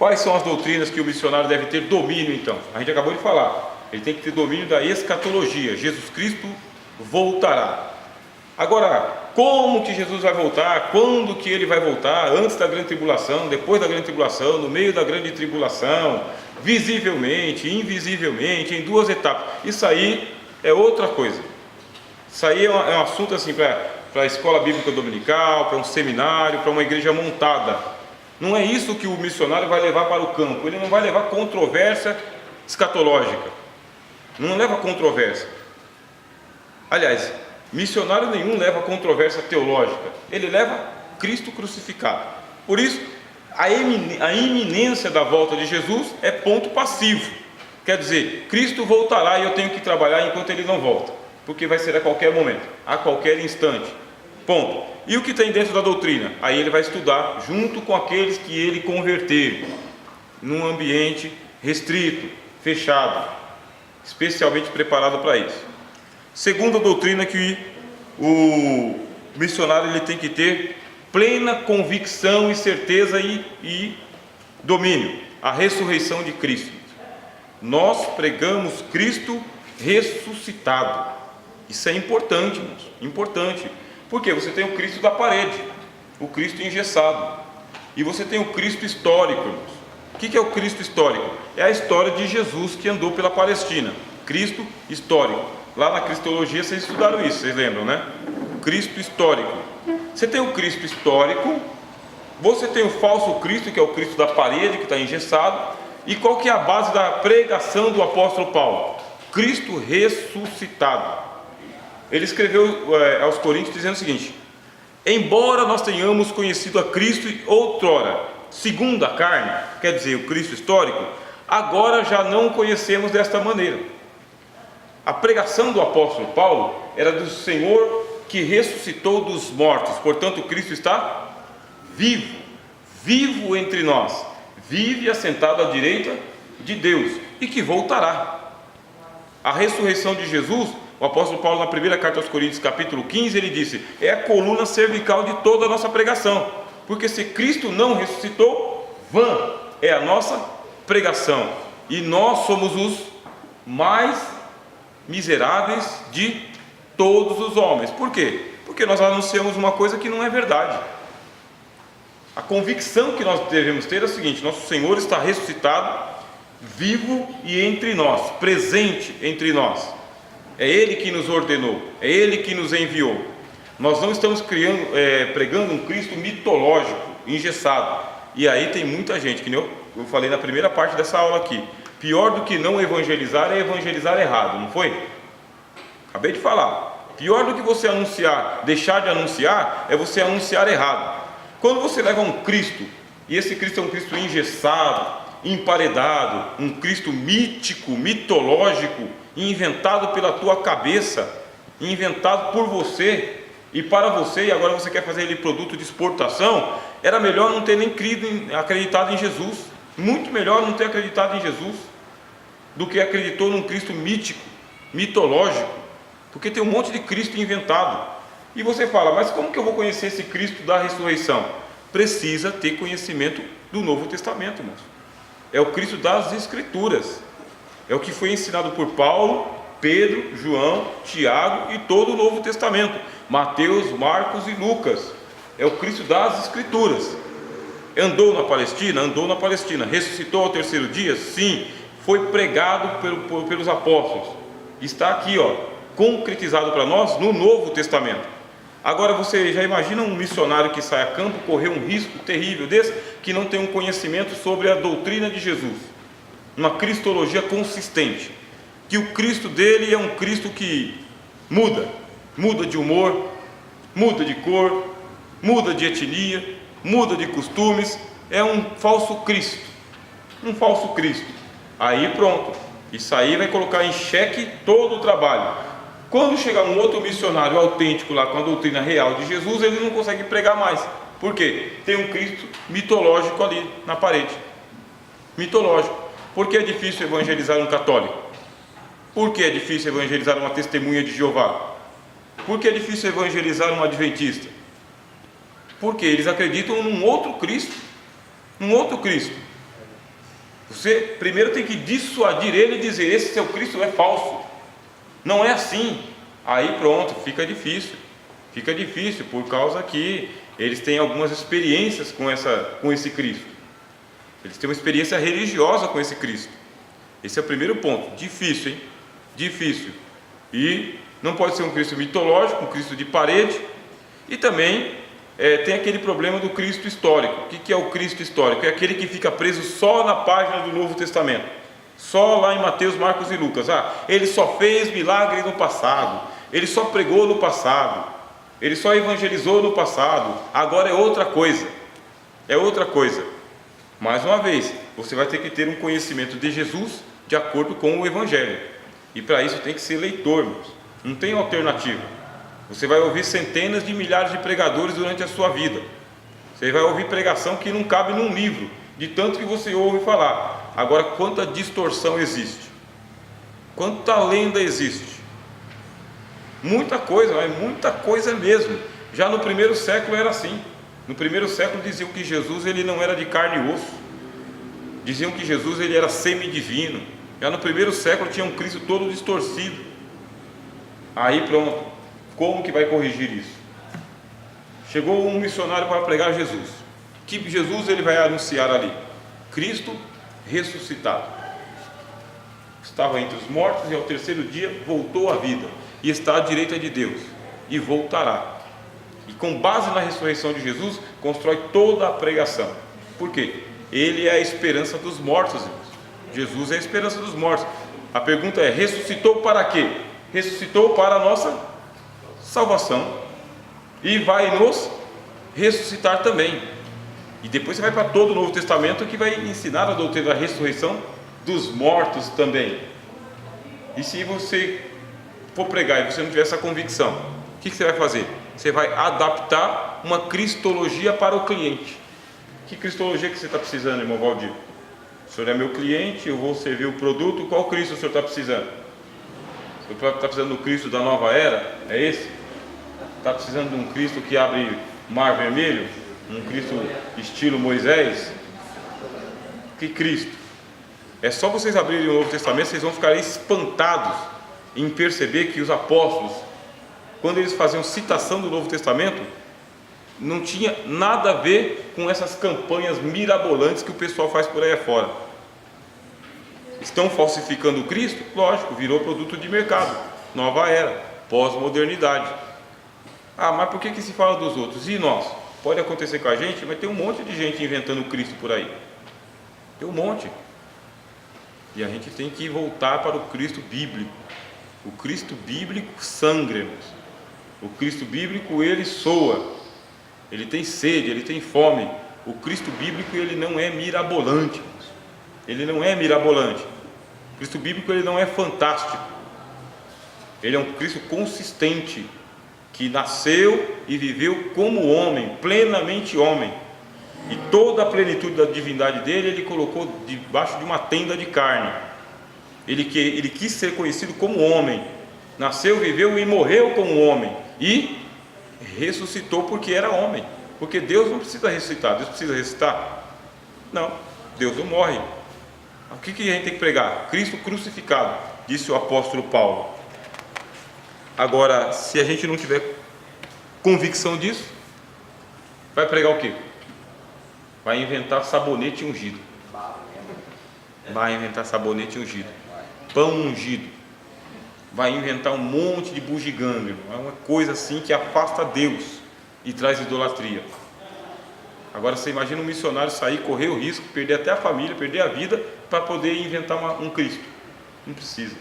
Quais são as doutrinas que o missionário deve ter domínio então? A gente acabou de falar, ele tem que ter domínio da escatologia, Jesus Cristo voltará. Agora, como que Jesus vai voltar? Quando que ele vai voltar? Antes da grande tribulação, depois da grande tribulação, no meio da grande tribulação, visivelmente, invisivelmente, em duas etapas. Isso aí é outra coisa. Isso aí é um assunto assim para a escola bíblica dominical, para um seminário, para uma igreja montada. Não é isso que o missionário vai levar para o campo. Ele não vai levar controvérsia escatológica. Não leva controvérsia. Aliás, missionário nenhum leva controvérsia teológica. Ele leva Cristo crucificado. Por isso, a iminência da volta de Jesus é ponto passivo. Quer dizer, Cristo voltará e eu tenho que trabalhar enquanto ele não volta, porque vai ser a qualquer momento, a qualquer instante. Ponto. E o que tem dentro da doutrina? Aí ele vai estudar junto com aqueles que ele converter, num ambiente restrito, fechado, especialmente preparado para isso. Segunda doutrina que o missionário ele tem que ter plena convicção e certeza e domínio, a ressurreição de Cristo. Nós pregamos Cristo ressuscitado. Isso é importante, irmãos, importante. Porque você tem o Cristo da parede, o Cristo engessado, e você tem o Cristo histórico, irmãos. O que é o Cristo histórico? É a história de Jesus que andou pela Palestina. Cristo histórico. Lá na Cristologia vocês estudaram isso, vocês lembram, né? Cristo histórico. Você tem o Cristo histórico, você tem o falso Cristo, que é o Cristo da parede, que está engessado. E qual que é a base da pregação do apóstolo Paulo? Cristo ressuscitado. Ele escreveu aos Coríntios dizendo o seguinte: embora nós tenhamos conhecido a Cristo outrora, segundo a carne, quer dizer, o Cristo histórico, agora já não o conhecemos desta maneira. A pregação do apóstolo Paulo era do Senhor que ressuscitou dos mortos, portanto Cristo está vivo, vivo entre nós, vive assentado à direita de Deus e que voltará. A ressurreição de Jesus, o apóstolo Paulo na primeira carta aos Coríntios, capítulo 15, ele disse, é a coluna cervical de toda a nossa pregação, porque se Cristo não ressuscitou, vã é a nossa pregação, e nós somos os mais miseráveis de todos os homens. Por quê? Porque nós anunciamos uma coisa que não é verdade. A convicção que nós devemos ter é a seguinte: nosso Senhor está ressuscitado, vivo e entre nós, presente entre nós. É Ele que nos ordenou, é Ele que nos enviou. Nós não estamos pregando um Cristo mitológico, engessado. E aí tem muita gente, que nem eu falei na primeira parte dessa aula aqui, pior do que não evangelizar é evangelizar errado, não foi? Acabei de falar. Pior do que você anunciar, deixar de anunciar, é você anunciar errado. Quando você leva um Cristo, e esse Cristo é um Cristo engessado, emparedado, um Cristo mítico, mitológico, inventado pela tua cabeça, inventado por você e para você, e agora você quer fazer ele produto de exportação, era melhor não ter nem acreditado em Jesus. Muito melhor não ter acreditado em Jesus do que acreditou num Cristo mítico, mitológico, porque tem um monte de Cristo inventado. E você fala, mas como que eu vou conhecer esse Cristo da ressurreição? Precisa ter conhecimento do Novo Testamento, irmãos. É o Cristo das Escrituras, é o que foi ensinado por Paulo, Pedro, João, Tiago e todo o Novo Testamento, Mateus, Marcos e Lucas. É o Cristo das Escrituras. Andou na Palestina? Andou na Palestina. Ressuscitou ao terceiro dia? Sim. Foi pregado pelos apóstolos. Está aqui, concretizado para nós no Novo Testamento. Agora você já imagina um missionário que sai a campo correr um risco terrível desse, que não tem um conhecimento sobre a doutrina de Jesus, uma cristologia consistente, que o Cristo dele é um Cristo que muda de humor, muda de cor, muda de etnia, muda de costumes, é um falso Cristo, aí pronto, isso aí vai colocar em xeque todo o trabalho. Quando chegar um outro missionário autêntico lá com a doutrina real de Jesus, ele não consegue pregar mais. Por quê? Tem um Cristo mitológico ali na parede. Mitológico. Por que é difícil evangelizar um católico? Por que é difícil evangelizar uma testemunha de Jeová? Por que é difícil evangelizar um adventista? Porque eles acreditam num outro Cristo. Você primeiro tem que dissuadir ele e dizer: esse seu Cristo é falso, não é assim. Aí pronto, fica difícil por causa que eles têm algumas experiências com esse Cristo. Eles têm uma experiência religiosa com esse Cristo. Esse é o primeiro ponto. Difícil, hein? Difícil. E não pode ser um Cristo mitológico, um Cristo de parede. E também tem aquele problema do Cristo histórico. O que é o Cristo histórico? É aquele que fica preso só na página do Novo Testamento, só lá em Mateus, Marcos e Lucas. Ele só fez milagre no passado, ele só pregou no passado, ele só evangelizou no passado, agora é outra coisa. É outra coisa. Mais uma vez, você vai ter que ter um conhecimento de Jesus de acordo com o Evangelho. E para isso tem que ser leitor, irmãos. Não tem alternativa. Você vai ouvir centenas de milhares de pregadores durante a sua vida. Você vai ouvir pregação que não cabe num livro, de tanto que você ouve falar. Agora, quanta distorção existe, quanta lenda existe, muita coisa mesmo. Já no primeiro século era assim. No primeiro século diziam que Jesus ele não era de carne e osso, diziam que Jesus ele era semidivino. Já no primeiro século tinha um Cristo todo distorcido. Aí pronto, como que vai corrigir isso? Chegou um missionário para pregar Jesus. Que Jesus ele vai anunciar ali? Cristo ressuscitado. Estava entre os mortos e ao terceiro dia voltou à vida e está à direita de Deus e voltará. E com base na ressurreição de Jesus, constrói toda a pregação. Por quê? Ele é a esperança dos mortos, irmãos. Jesus é a esperança dos mortos. A pergunta é: ressuscitou para quê? Ressuscitou para a nossa salvação e vai nos ressuscitar também. E depois você vai para todo o Novo Testamento, que vai ensinar a doutrina da ressurreição dos mortos também. E se você for pregar e você não tiver essa convicção, o que você vai fazer? Você vai adaptar uma cristologia para o cliente. Que cristologia que você está precisando, irmão Valdir? O senhor é meu cliente, eu vou servir o produto. Qual Cristo o senhor está precisando? O senhor está precisando do Cristo da nova era? É esse? Está precisando de um Cristo que abre mar vermelho? Um Cristo estilo Moisés? Que Cristo? É só vocês abrirem o Novo Testamento, vocês vão ficar espantados em perceber que os apóstolos, quando eles faziam citação do Novo Testamento, não tinha nada a ver com essas campanhas mirabolantes que o pessoal faz por aí afora. Estão falsificando o Cristo? Lógico, virou produto de mercado, nova era, pós-modernidade. Mas por que se fala dos outros? E nós? Pode acontecer com a gente, mas tem um monte de gente inventando Cristo por aí. Tem um monte. E a gente tem que voltar para o Cristo bíblico. O Cristo bíblico sangra, irmãos. O Cristo bíblico ele soa, ele tem sede, ele tem fome. O Cristo bíblico ele não é mirabolante, irmãos. Ele não é mirabolante. O Cristo bíblico ele não é fantástico. Ele é um Cristo consistente, que nasceu e viveu como homem, plenamente homem, e toda a plenitude da divindade dele ele colocou debaixo de uma tenda de carne. Ele quis ser conhecido como homem, nasceu, viveu e morreu como homem, e ressuscitou porque era homem, porque Deus não precisa ressuscitar. Deus precisa ressuscitar? Não, Deus não morre. O que a gente tem que pregar? Cristo crucificado, disse o apóstolo Paulo. Agora, se a gente não tiver convicção disso, vai pregar o quê? Vai inventar sabonete ungido. Vai inventar sabonete ungido, pão ungido. Vai inventar um monte de bugiganga, irmão. É uma coisa assim que afasta Deus e traz idolatria. Agora você imagina um missionário sair, correr o risco, perder até a família, perder a vida, para poder inventar um Cristo. Não precisa.